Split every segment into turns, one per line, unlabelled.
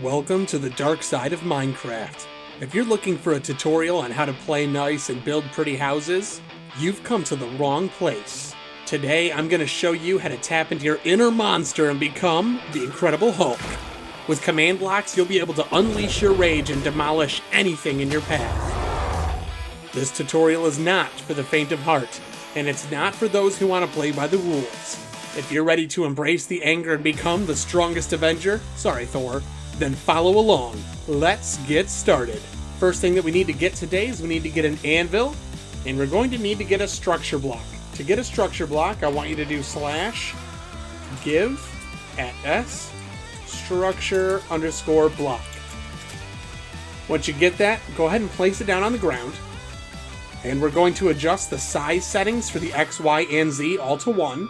Welcome to the dark side of Minecraft. If you're looking for a tutorial on how to play nice and build pretty houses, you've come to the wrong place. Today I'm going to show you how to tap into your inner monster and become the Incredible Hulk. With command blocks, you'll be able to unleash your rage and demolish anything in your path. This tutorial is not for the faint of heart, and it's not for those who want to play by the rules. If you're ready to embrace the anger and become the strongest Avenger, sorry Thor, then follow along. Let's get started. First thing that we need to get today is we need to get an anvil, and we're going to need to get a structure block. To get a structure block, I want you to do /give @ structure_block. Once you get that, go ahead and place it down on the ground, and we're going to adjust the size settings for the X, Y, and Z all to 1.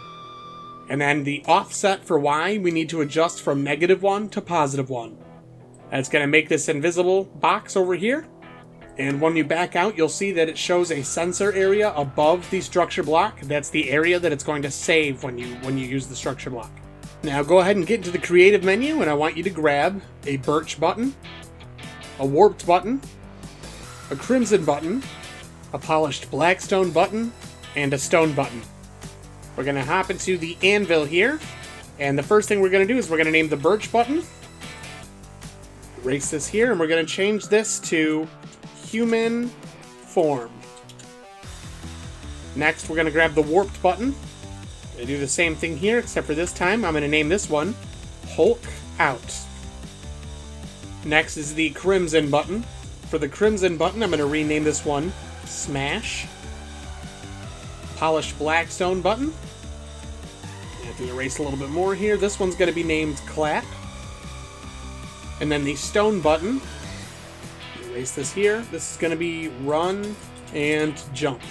And then the offset for Y, we need to adjust from -1 to +1. That's going to make this invisible box over here. And when you back out, you'll see that it shows a sensor area above the structure block. That's the area that it's going to save when you use the structure block. Now go ahead and get into the creative menu, and I want you to grab a birch button, a warped button, a crimson button, a polished blackstone button, and a stone button. We're going to hop into the anvil here, and the first thing we're going to do is we're going to name the birch button. Erase this here, and we're going to change this to human form. Next, we're going to grab the warped button. I'm going to do the same thing here, except for this time I'm going to name this one Hulk Out. Next is the crimson button. For the crimson button, I'm going to rename this one Smash. Polished blackstone button. I have to erase a little bit more here. This one's going to be named Clap. And then the stone button, erase this here. This is going to be Run and Jump.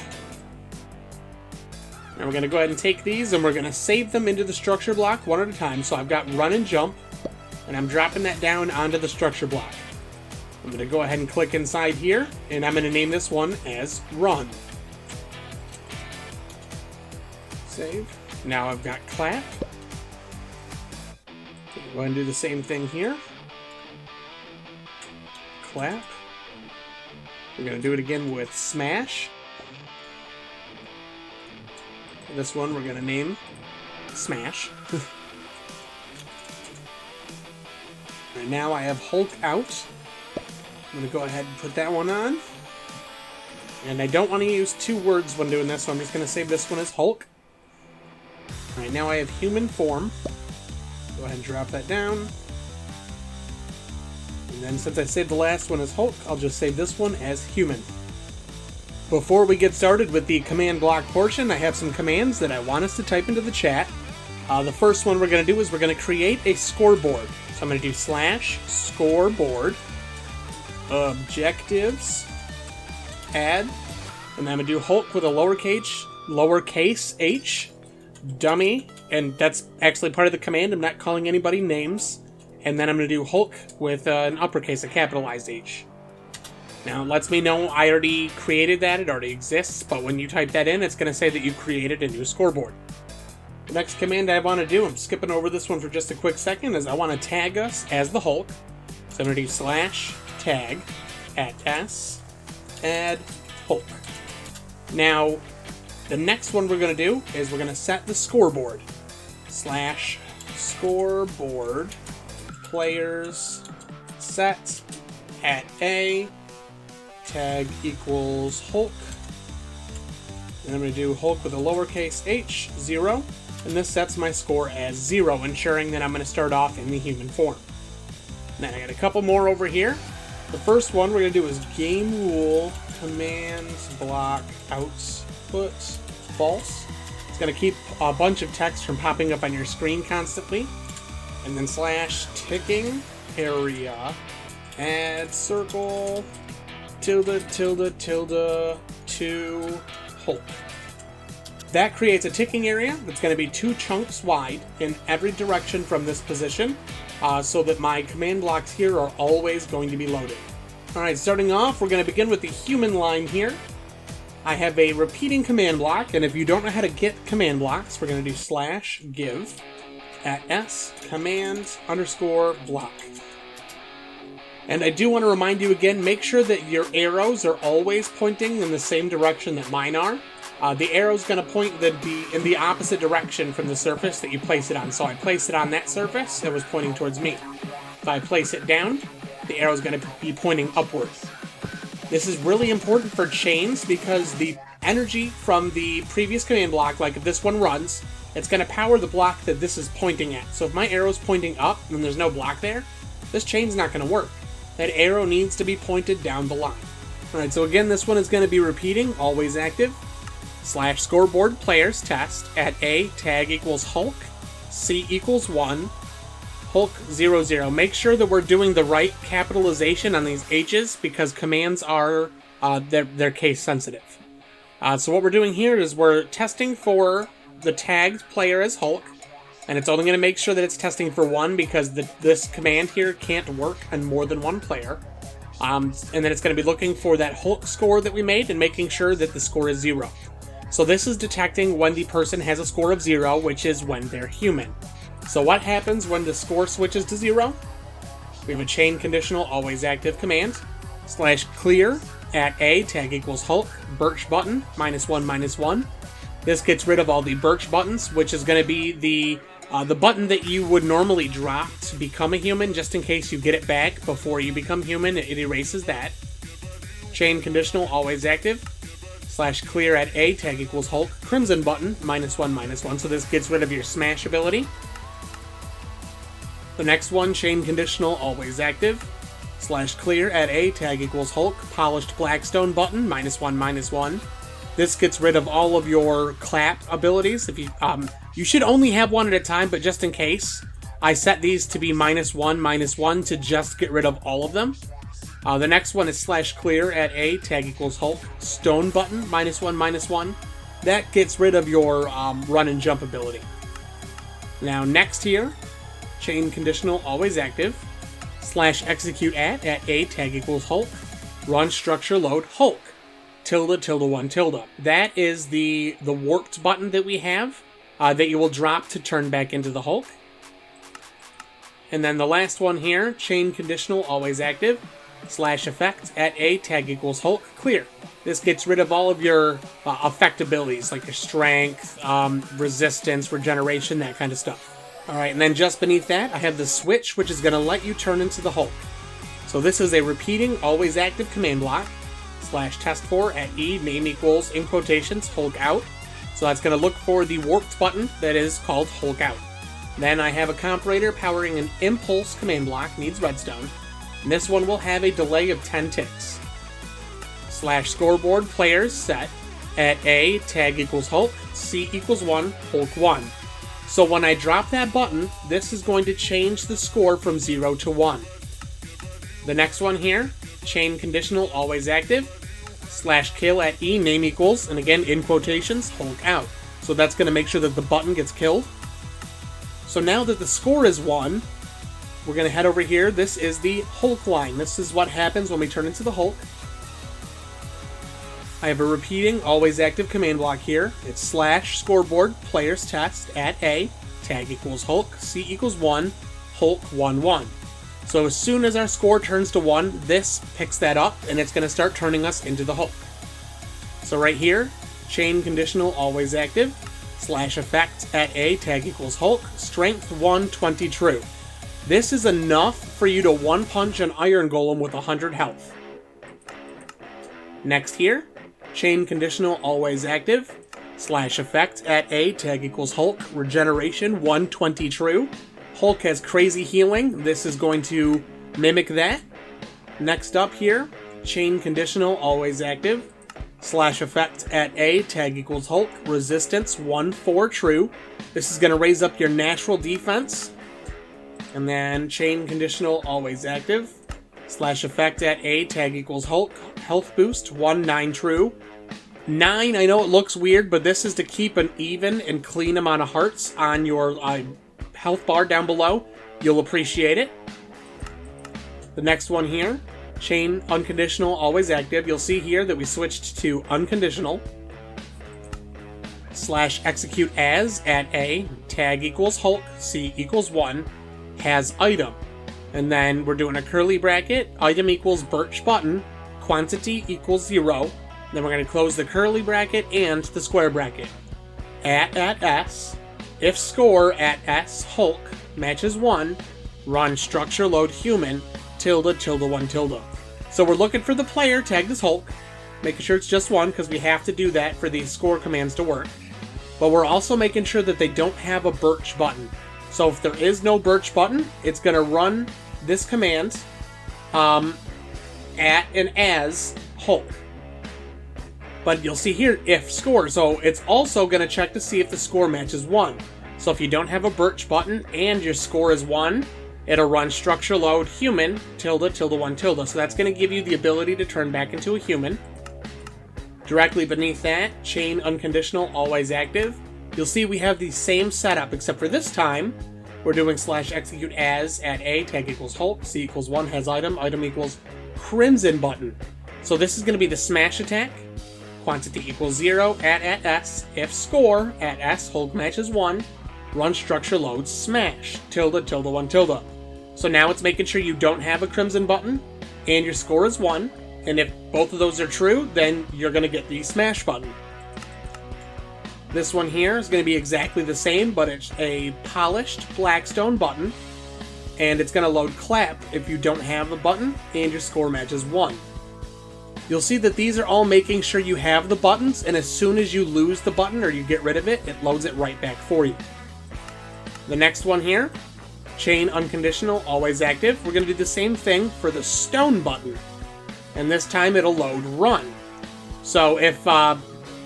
Now we're going to go ahead and take these and we're going to save them into the structure block one at a time. So I've got Run and Jump, and I'm dropping that down onto the structure block. I'm going to go ahead and click inside here, and I'm going to name this one as Run. Save. Now I've got Clap. Go ahead and do the same thing here. Clap. We're going to do it again with Smash. This one we're going to name Smash. Right now I have Hulk Out. I'm going to go ahead and put that one on. And I don't want to use two words when doing this, so I'm just going to save this one as Hulk. Alright, now I have human form. Go ahead and drop that down. And then since I saved the last one as Hulk, I'll just save this one as human. Before we get started with the command block portion, I have some commands that I want us to type into the chat. The first one we're going to do is we're going to create a scoreboard. So I'm going to do /scoreboard objectives add, and then I'm going to do Hulk with a lowercase h, dummy, and that's actually part of the command. I'm not calling anybody names. And then I'm going to do Hulk with an uppercase, a capitalized H. Now it lets me know I already created that, it already exists, but when you type that in, it's going to say that you created a new scoreboard. The next command I want to do, I'm skipping over this one for just a quick second, is I want to tag us as the Hulk. So I'm going to do /tag @s add Hulk. Now, the next one we're going to do is we're going to set the scoreboard. /scoreboard players set at A tag equals Hulk. And I'm going to do Hulk with a lowercase h, 0. And this sets my score as 0, ensuring that I'm going to start off in the human form. Then I got a couple more over here. The first one we're going to do is game rule command block output false. It's going to keep a bunch of text from popping up on your screen constantly. And then /ticking area add circle tilde to Hulk. That creates a ticking area that's going to be 2 chunks wide in every direction from this position, so that my command blocks here are always going to be loaded. Alright, starting off, we're going to begin with the human line here. I have a repeating command block, and if you don't know how to get command blocks, we're going to do /give @s command_block. And I do want to remind you again, make sure that your arrows are always pointing in the same direction that mine are. The arrow's going to point in the opposite direction from the surface that you place it on. So I placed it on that surface, it was pointing towards me. If I place it down, the arrow's going to be pointing upwards. This is really important for chains because the energy from the previous command block, like if this one runs, it's going to power the block that this is pointing at. So if my arrow's pointing up and there's no block there, this chain's not going to work. That arrow needs to be pointed down the line. Alright, so again, this one is going to be repeating, always active, / scoreboard players test at A, tag equals Hulk, C equals 1, Hulk 00. Make sure that we're doing the right capitalization on these H's because commands are, they're case sensitive. So what we're doing here is we're testing for the tagged player as Hulk, and it's only going to make sure that it's testing for 1 because this command here can't work on more than one player. And then it's going to be looking for that Hulk score that we made and making sure that the score is 0. So this is detecting when the person has a score of 0, which is when they're human. So what happens when the score switches to 0? We have a chain conditional always active command, / clear at A, tag equals Hulk, birch button, -1, -1. This gets rid of all the birch buttons, which is going to be the button that you would normally drop to become a human, just in case you get it back before you become human. It erases that. Chain conditional always active, / clear at A, tag equals Hulk, crimson button, -1, -1. So this gets rid of your smash ability. The next one, chain conditional always active, / clear at A, tag equals Hulk, polished blackstone button, -1, -1. This gets rid of all of your clap abilities. If you should only have one at a time, but just in case, I set these to be -1, -1 to just get rid of all of them. The next one is / clear at A, tag equals Hulk, stone button, -1, -1. That gets rid of your run and jump ability. Now next here, chain conditional always active, / execute at A, tag equals Hulk, run structure load Hulk, ~1~. That is the warped button that we have that you will drop to turn back into the Hulk. And then the last one here, chain conditional always active, / effect at A, tag equals Hulk, clear. This gets rid of all of your effect abilities, like your strength, resistance, regeneration, that kind of stuff. Alright, and then just beneath that, I have the switch, which is going to let you turn into the Hulk. So this is a repeating, always active command block, / test for at E, name equals, in quotations, Hulk out. So that's going to look for the warped button that is called Hulk out. Then I have a comparator powering an impulse command block, needs redstone. And this one will have a delay of 10 ticks. / scoreboard players set at A, tag equals Hulk, C equals 1, Hulk 1. So when I drop that button, this is going to change the score from 0 to 1. The next one here, chain conditional always active, / kill at E, name equals, and again in quotations, Hulk out. So that's going to make sure that the button gets killed. So now that the score is 1, we're going to head over here. This is the Hulk line. This is what happens when we turn into the Hulk. I have a repeating, always active command block here. It's / scoreboard players test at A, tag equals Hulk, C equals 1, Hulk 1, 1. So as soon as our score turns to 1, this picks that up, and it's going to start turning us into the Hulk. So right here, chain conditional always active, / effect at A, tag equals Hulk, strength 1, 20 true. This is enough for you to one-punch an iron golem with 100 health. Next here, chain conditional always active, / effect at A, tag equals Hulk, regeneration 120 true. Hulk has crazy healing. This is going to mimic that. Next up here, chain conditional always active, / effect at A, tag equals Hulk, resistance 1-4 true. This is going to raise up your natural defense. And then chain conditional always active, / effect at A, tag equals Hulk, health boost 1-9 true. 9, I know it looks weird, but this is to keep an even and clean amount of hearts on your health bar down below. You'll appreciate it. The next one here, chain unconditional always active. You'll see here that we switched to unconditional. / execute as at A, tag equals Hulk, C equals 1, has item. And then we're doing a curly bracket, item equals birch button, quantity equals 0. Then we're going to close the curly bracket and the square bracket. At S, if score at S Hulk matches 1, run structure load human, tilde tilde 1 tilde. So we're looking for the player tagged as Hulk, making sure it's just one because we have to do that for these score commands to work. But we're also making sure that they don't have a birch button. So if there is no birch button, it's going to run this command at and as Hulk. But you'll see here, if score. So it's also going to check to see if the score matches 1. So if you don't have a birch button and your score is 1, it'll run structure load human, tilde tilde 1 tilde. So that's going to give you the ability to turn back into a human. Directly beneath that, chain unconditional, always active. You'll see we have the same setup, except for this time, we're doing slash execute as at A, tag equals Hulk, C equals 1 has item, item equals crimson button. So this is going to be the smash attack. Quantity equals 0 at S, if score at S Hulk matches 1, run structure load smash, tilde tilde 1 tilde. So now it's making sure you don't have a crimson button, and your score is 1, and if both of those are true, then you're going to get the smash button. This one here is going to be exactly the same, but it's a polished blackstone button, and it's going to load clap if you don't have a button, and your score matches 1. You'll see that these are all making sure you have the buttons, and as soon as you lose the button or you get rid of it, it loads it right back for you. The next one here, chain unconditional, always active. We're going to do the same thing for the stone button, and this time it'll load run. So if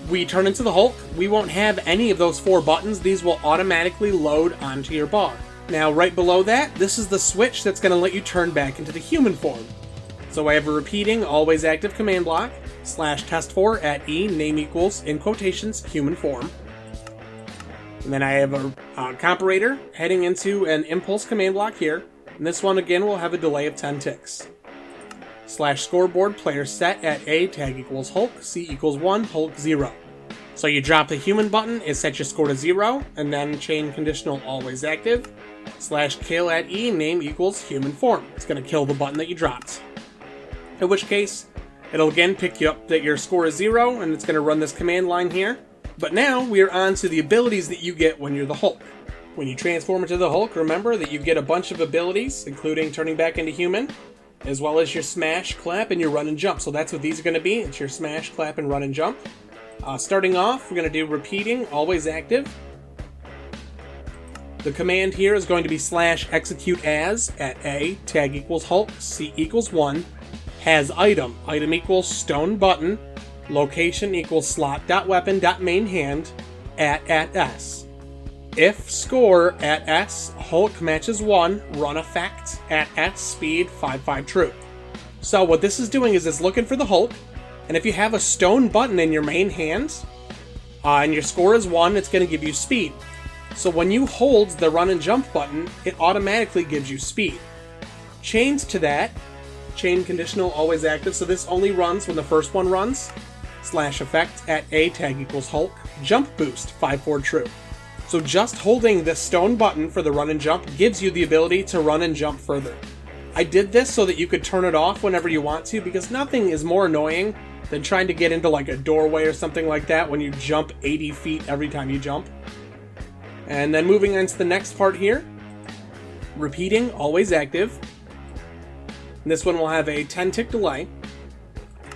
we turn into the Hulk, we won't have any of those 4 buttons. These will automatically load onto your bar. Now right below that, this is the switch that's going to let you turn back into the human form. So I have a repeating, always active command block, slash test4 at E, name equals, in quotations, human form. And then I have a comparator heading into an impulse command block here. And this one again will have a delay of 10 ticks. Slash scoreboard player set at A, tag equals Hulk, C equals 1, Hulk 0. So you drop the human button, it sets your score to 0, and then chain conditional always active. Slash kill at E, name equals human form. It's going to kill the button that you dropped. In which case, it'll again pick you up that your score is 0, and it's going to run this command line here. But now we are on to the abilities that you get when you're the Hulk. When you transform into the Hulk, remember that you get a bunch of abilities, including turning back into human, as well as your smash, clap, and your run and jump. So that's what these are going to be. It's your smash, clap, and run and jump. Starting off, we're going to do repeating, always active. The command here is going to be slash execute as at A, tag equals Hulk, C equals 1, has item, item equals stone button, location equals slot.weapon.main hand, at S. If score at S, Hulk matches 1, run effect, at S, speed, 5 true. So what this is doing is it's looking for the Hulk, and if you have a stone button in your main hand, and your score is 1, it's going to give you speed. So when you hold the run and jump button, it automatically gives you speed. Chained to that, chain conditional always active, so this only runs when the first one runs, slash effect at A, tag equals Hulk, jump boost, 5 true. So just holding the stone button for the run and jump gives you the ability to run and jump further. I did this so that you could turn it off whenever you want to, because nothing is more annoying than trying to get into like a doorway or something like that when you jump 80 feet every time you jump. And then moving on to the next part here, repeating, always active. And this one will have a 10 tick delay.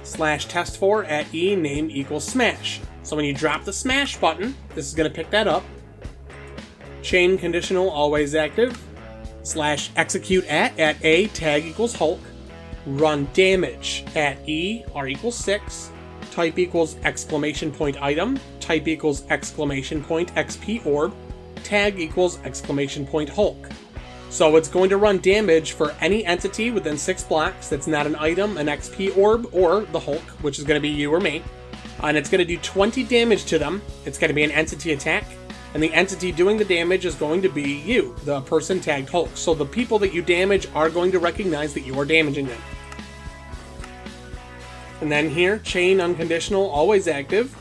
Slash test4 at E, name equals smash. So when you drop the smash button, this is going to pick that up. Chain conditional, always active. Slash execute at A, tag equals Hulk. Run damage at E, R equals 6. Type equals exclamation point item. Type equals exclamation point XP orb. Tag equals exclamation point Hulk. So it's going to run damage for any entity within 6 blocks that's not an item, an XP orb, or the Hulk, which is going to be you or me. And it's going to do 20 damage to them. It's going to be an entity attack. And the entity doing the damage is going to be you, the person tagged Hulk. So the people that you damage are going to recognize that you are damaging them. And then here, chain unconditional, always active.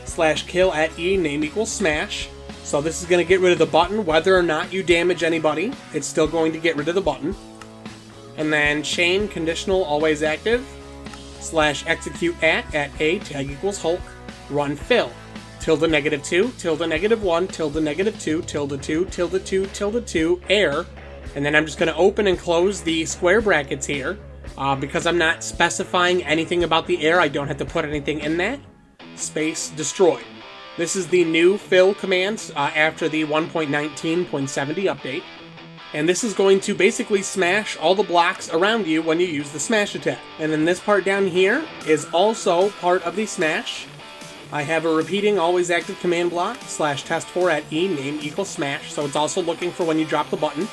Slash kill at E, name equals smash. So this is going to get rid of the button. Whether or not you damage anybody, it's still going to get rid of the button. And then chain conditional always active / execute at A tag equals Hulk, run fill. Tilde -2, tilde -1, tilde -2, tilde 2, tilde 2, tilde 2, air. And then I'm just going to open and close the square brackets here. Because I'm not specifying anything about the air, I don't have to put anything in that. Space destroy. This is the new fill command after the 1.19.70 update. And this is going to basically smash all the blocks around you when you use the smash attack. And then this part down here is also part of the smash. I have a repeating always active command block / test4 at E name equals smash, so it's also looking for when you drop the button.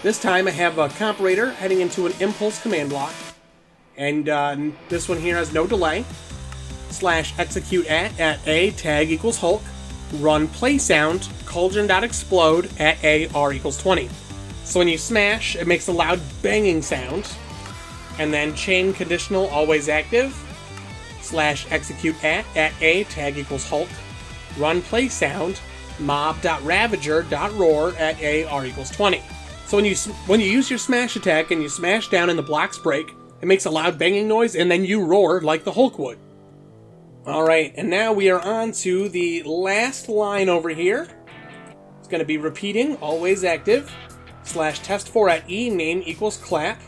This time I have a comparator heading into an impulse command block, and this one here has no delay. / execute at A tag equals Hulk, run play sound cauldron.explode at A R equals 20. So when you smash, it makes a loud banging sound, and then chain conditional always active / execute at A tag equals Hulk, run play sound mob.ravager.roar at A R equals 20. So when you use your smash attack and you smash down and the blocks break, it makes a loud banging noise, and then you roar like the Hulk would. Alright, and now we are on to the last line over here. It's going to be repeating always active / test4 at E name equals clap.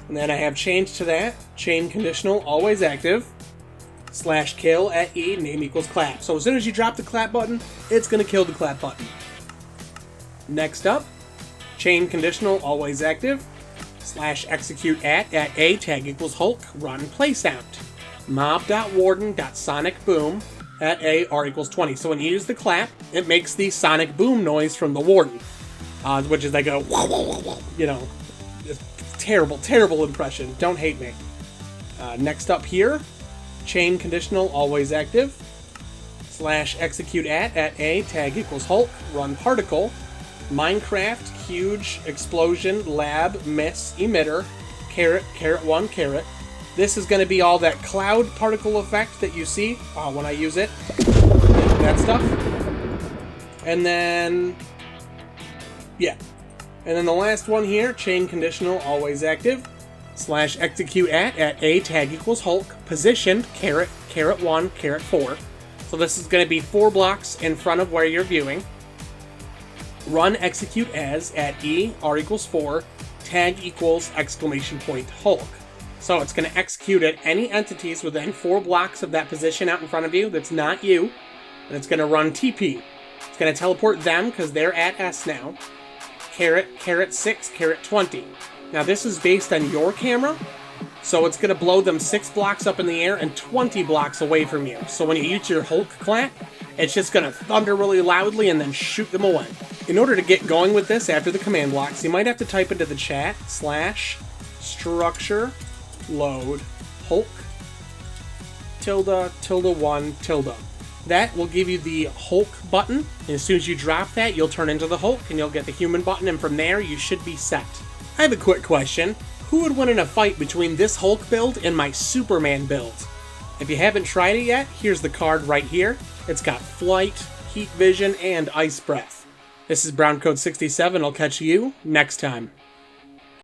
And then I have changed to that, chain conditional always active / kill at E name equals clap. So as soon as you drop the clap button, it's going to kill the clap button. Next up, chain conditional always active / execute at A tag equals Hulk, run play sound mob.warden.sonic-boom at A R equals 20. So when you use the clap, it makes the sonic boom noise from the warden, which is like a, you know, terrible, terrible impression. Don't hate me. Next up here, chain conditional always active / execute at A tag equals Hulk, run particle Minecraft huge explosion lab miss emitter caret 1 caret. This is going to be all that cloud particle effect that you see when I use it. That stuff. And then, yeah. And then the last one here, chain conditional always active / execute at A tag equals Hulk, positioned caret 1 caret 4. So this is going to be 4 blocks in front of where you're viewing. Run execute as at E R equals 4, tag equals exclamation point Hulk. So it's going to execute at any entities within 4 blocks of that position out in front of you that's not you, and it's going to run TP. It's going to teleport them because they're at S now. Caret 6 caret 20. Now this is based on your camera, so it's going to blow them 6 blocks up in the air and 20 blocks away from you. So when you use your Hulk clap, it's just going to thunder really loudly and then shoot them away. In order to get going with this after the command blocks, you might have to type into the chat / structure load Hulk ~1 tilde. That will give you the Hulk button, and as soon as you drop that, you'll turn into the Hulk and you'll get the human button, and from there you should be set. I have a quick question. Who would win in a fight between this Hulk build and my Superman build? If you haven't tried it yet, here's the card right here. It's got flight, heat vision, and ice breath. This is Brown Code 67. I'll catch you next time.